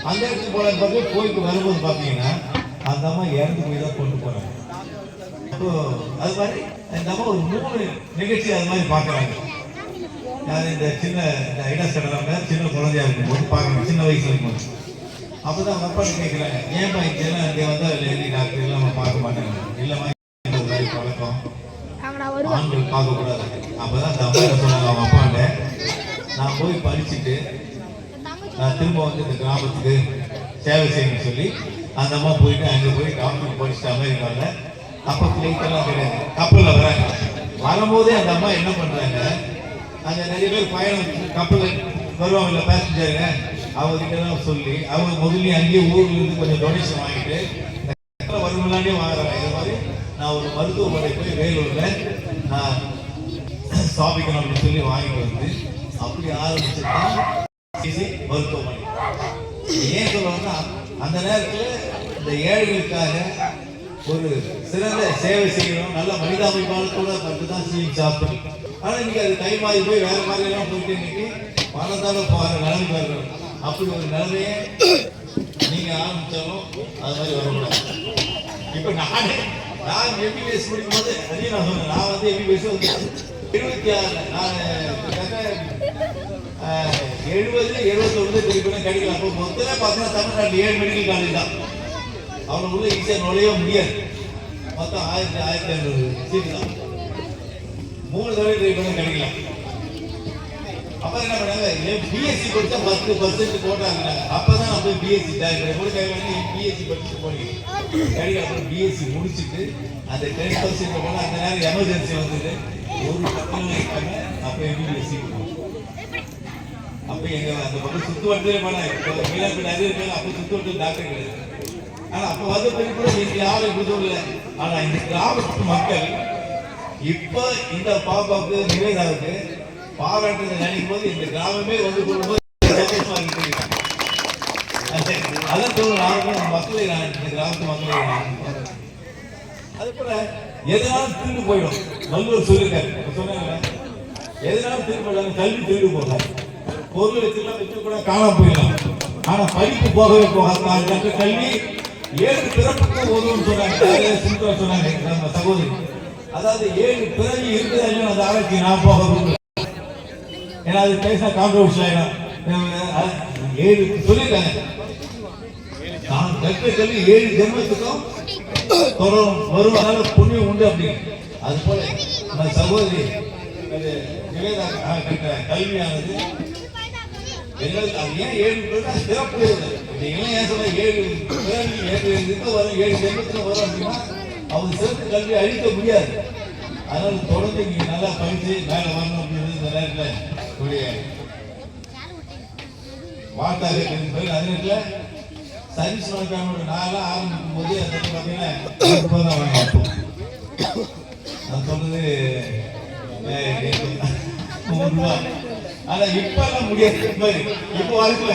அந்த இடத்துக்கு போன பார்த்து போயிட்டு வரும்போது பார்த்தீங்கன்னா அந்த அம்மா இறந்து போய் தான் கொண்டு போறாங்க. அப்போ அது மாதிரி இந்த அம்மா ஒரு 3 நிகழ்ச்சி அது மாதிரி பார்க்குறாங்க. யார் இந்த சின்ன ஐடாஸ் கடலாங்க சின்ன குழந்தையா இருக்கும்போது பார்க்குறாங்க, சின்ன வயசுல இருக்கும்போது. அப்போ தான் அவங்க அப்பாட்டு கேட்குறாங்க, ஏன்பா இங்கெல்லாம் இங்கே வந்தால் லேடி டாக்டர் எல்லாம் பார்க்க மாட்டாங்க, இல்லைம்மா இந்த மாதிரி பழக்கம் ஆண்கள் பார்க்கக்கூடாது. அப்போ தான் அந்த அம்மா என்ன சொன்னாங்க அவங்க அப்பாண்ட, நான் போய் படிச்சுட்டு நான் திரும்ப வந்து இந்த கிராமத்துக்கு சேவை செய்யணும்னு சொல்லி அந்த அம்மா போயிட்டு அங்கே போய் டாக்டர் படிச்சுட்டு அமெரிக்காவில். அப்போ பிள்ளைக்கெல்லாம் கிடையாது, கப்பலில் வராங்க. வரும்போதே அந்த அம்மா என்ன பண்ணுறாங்க, அங்கே நிறைய பேர் பயணம் கப்பலில் வருவாங்கல்ல பேசஞ்சருங்க, அவங்ககிட்டலாம் சொல்லி அவங்க முதல்ல அங்கேயே ஊரில் இருந்து கொஞ்சம் டொனேஷன் வாங்கிட்டு வருமுன்னாடியே வாங்குறாங்க. இது மாதிரி நான் ஒரு மருத்துவமனை போய் வேலூரில் நான் ஸ்தாபிக்கணும் அப்படின்னு சொல்லி வாங்கிட்டு வந்து அப்படி ஆரம்பிச்சுதான் மருத்துவமனை. ஏன் சொல்லுவாங்கன்னா அந்த நேரத்தில் இந்த ஏழைகளுக்காக ஒரு சிறந்த சேவை செய்யணும், நல்ல மனிதாபிமானத்தோட மட்டும்தான் சிஎம் சாப்பிடும். ஆனால் இன்னைக்கு அது கை மாறி போய் வேற மாதிரி எல்லாம் போயிட்டு இன்னைக்கு பணத்தால போகிற நிலைமை இருக்கணும். அப்படி ஒரு நிலைமையை நீங்க ஆரம்பிச்சாலும் அது மாதிரி வரக்கூடாது. இப்ப நான் எம்பிபிஎஸ் படிக்கும் போது அதையும் நான் சொன்னேன், நான் வந்து எம்பிபிஎஸ் 26 நான் 70 71 திருப்பி கிடைக்கலாம். அப்போ மொத்தமே பார்த்தீங்கன்னா தமிழ்நாட்டில் 7 மெடிக்கல் காலேஜ் தான். அவங்க உள்ள ஈஸியாக நுழைய முடியாது. மொத்தம் 1500 சீட்டு தான். 3 தடவை ட்ரை பண்ண கிடைக்கல. அப்போ என்ன பண்ணாங்க, பிஎஸ்சி படித்தா 10% போட்டாங்க. அப்போ தான் நான் போய் பிஎஸ்சி பிஎஸ்சி படிச்சுட்டு போனீங்க கிடைக்கல. அப்புறம் பிஎஸ்சி முடிச்சுட்டு அந்த 10% போனால் அந்த நேரம் எமர்ஜென்சி வந்தது, ஒரு பக்கம் இருக்காங்க. அப்போ எம்பிபிஎஸ்சி அப்போ எங்கள் அந்த பக்கம் சுற்று வட்டே போனாங்க. மீனாப்பேட்டை அது இருக்காங்க. அப்போ சுற்று வட்டத்தில் டாக்டர் கிடையாது. ஆனால் அப்போ வந்து போய் கூட எங்களுக்கு யாரும் எதுவும் இல்லை. ஆனால் இந்த கிராமத்து மக்கள் இப்போ இந்த பாப்பாவுக்கு நிவேதாவுக்கு பாராட்டுறது நினைக்கும் போது இந்த கிராமமே வந்து கொடுக்கும்போது சந்தோஷமா இருக்கு. அதான் தோணும் மக்களை நான் இந்த கிராமத்து மக்களை அது போல எதனாலும் திருடு போயிடும். வள்ளுவர் சொல்லிருக்காரு, சொன்னாங்க எதனாலும் திருடு போயிடாங்க, கல்வி திருடு போகலாம், பொருள் வச்சுலாம் வச்சு கூட காணாம போயிடலாம். ஆனா படிப்பு போகவே போகாது. கல்வி 7 பிறப்புக்கு உதவும் சொன்னாங்க சொன்னாங்க நம்ம சகோதரி. அதாவது 7 பிறவி இருக்குது. அந்த ஆராய்ச்சி நான் போக விரும்பல, ஏன்னா அது பேசினா கான்ட்ரவர்சி ஆயிடும். 7 சொல்லியிருக்காங்க, நான் கற்ற கல்வி 7 ஜென்மத்துக்கும் தொடரும் வருவதால புண்ணியம் உண்டு அப்படின்னு. அது போல நம்ம சகோதரி நிவேதா கற்ற கல்வியானது எங்களுக்கு அது ஏன் 7 பிறகு சிறப்பு ஏன் சொல்ல 7 வரும் 7 ஜென்மத்துக்கு வரும் அப்படின்னா அவங்க சிறப்பு கல்வியை அழிக்க முடியாது. அதனால தொடர்ந்து நீங்க நல்லா படிச்சு மேலே வரணும் அப்படின்னு இந்த நேரத்தில் வார்த்தை அதே நேரத்தில் சர்வீஸ் வழக்கானோட நான்லாம் ஆரம்பிக்கும் போது அந்த பார்த்தீங்கன்னா தான் வாங்க. நான் சொல்றது 3 ரூபா. ஆனா இப்ப எல்லாம் முடியாது. இப்ப வாழ்க்கையில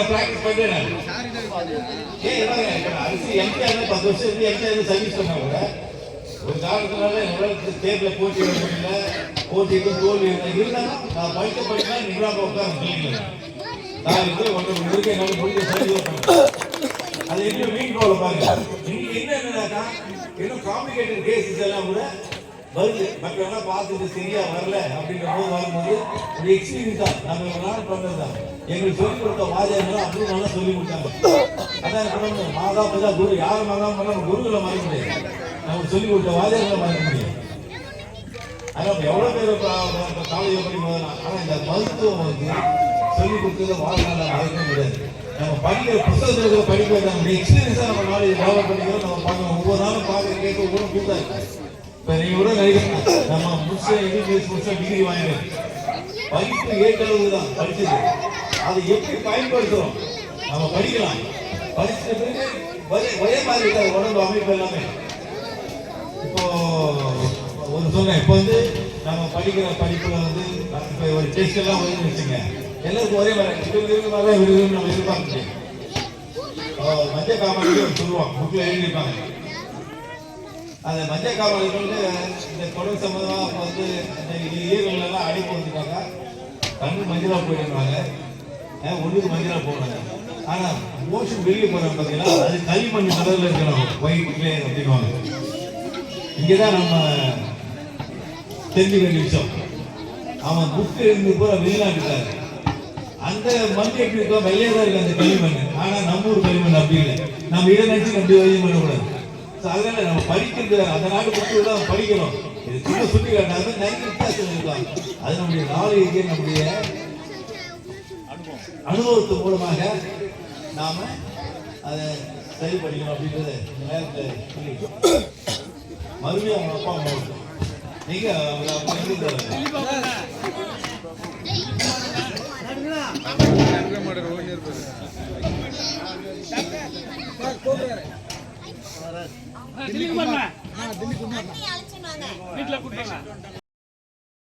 பிராக்டிஸ் பண்றேன். அரிசி எம்ஜிஆர் 10 வருஷம் இருந்து எம்ஜிஆர் சர்வீஸ் பண்ண கூட ஒரு காலத்தினால தேர்தல போட்டி முடியல, போட்டிக்கு தோல்வி இருந்தாலும் நான் படிக்க நிகழாம உட்கார நான் வந்து 1.5 மணி வரைக்கும் என்னால முடிஞ்ச சர்வீஸ் பண்ணேன். அது இன்னும் மீன் போல பாருங்க. இன்னைக்கு என்னன்னாக்கா இன்னும் காம்ப்ளிகேட்டட் கேசஸ் எல்லாம் கூட வருது. மக்கள் பார்த்துட்டு சரியா வரல அப்படின்ற போது வரும்போது ஒரு எக்ஸ்பீரியன்ஸ் தான். நம்ம ஒரு நாள் பண்றது தான். எங்களுக்கு சொல்லிக் கொடுத்த வாத்தியார்கள் அப்படி நல்லா சொல்லி கொடுத்தாங்க. அதான் மாதா பிதா குரு யாரும் மாதம் பண்ணாம குருகளை மறக்க முடியாது. நம்ம சொல்லிக் கொடுத்த வாத்தியார்களை மறக்க முடியாது. அதான் எவ்வளவு பேர் காலேஜ் படி போதலாம். ஆனா இந்த மருத்துவம் வந்து சொல்லிக் கொடுத்தது வாழ்நாள மறக்க முடியாது. நம்ம படிக்கிற புத்தகத்தில் படிக்கிறது எக்ஸ்பீரியன்ஸா நம்ம நாளைக்கு டெவலப் பண்ணிக்கிறோம். நம்ம பார்க்கணும், ஒவ்வொரு நாளும் பார்க்க கேட்க ஒவ்வொரு கூட்டா இருக்கு. இப்போ நீங்கள் கூட நினைக்கிறேன் நம்ம எம்பிபிஎஸ் முடிச்ச டிகிரி வாங்கினோம், படிப்பு ஏற்றளவு தான் படிச்சது. அதை எப்படி பயன்படுத்துகிறோம், நம்ம படிக்கலாம். படிச்சுட்ட பிறகு ஒரே மாதிரி இருக்காது உடம்பு அமைப்பு எல்லாமே. இப்போ ஒரு சொன்னேன், இப்போ வந்து நம்ம படிக்கிற படிப்புல வந்து இப்போ ஒரு டெஸ்ட் எல்லாம் வருதுன்னு வச்சுங்க, எல்லாருக்கும் ஒரே மாதிரி விருது நம்ம எதிர்பார்க்க முடியும். மஞ்சள் காமாடி சொல்லுவாங்க, புக்கில் எழுதியிருப்பாங்க. அந்த மஞ்சள் காமாடிக்கு வந்து இந்த தொடர் சம்பந்தமாக வந்து இந்த ஈரங்கள்லாம் அடைப்பு வந்துட்டாங்க, கண்ணு மஞ்சளாக போயிடுறாங்க, ஒன்றுக்கு மஞ்சளாக போடுறாங்க. ஆனா ஓஷன் வெளியே போறோம் பாத்தீங்கன்னா அது களிமண் கலர்ல இருக்கணும், ஒயிட் கிளே அப்படின்வாங்க. இங்கதான் நம்ம தெரிஞ்சு வேண்டிய விஷயம். அவன் புக்கு இருந்து பூரா வெளிநாட்டுக்காரு. அந்த மண் எப்படி இருக்கோம், வெள்ளையா தான் இருக்கு அந்த களிமண். ஆனா நம்ம ஊர் களிமண் அப்படி இல்லை. நம்ம இதை நினைச்சு அப்படி வையம் பண்ணக்கூடாது. அதனால நம்ம படிக்கிறது அந்த நாட்டு புக்கு தான் படிக்கணும். இது சும்மா சுட்டி காட்டாது, நிறைய வித்தியாசம் இருக்கலாம். அது நம்முடைய நாலேஜ், நம்முடைய அனுபவத்து மூலமாக நாம அதை சரி படிக்கணும் அப்படின்றது இந்த நேரத்தில் சொல்லி மறுபடியும் அவங்க அப்பா அம்மா நீங்க வீட்டுல கூப்பிட்டு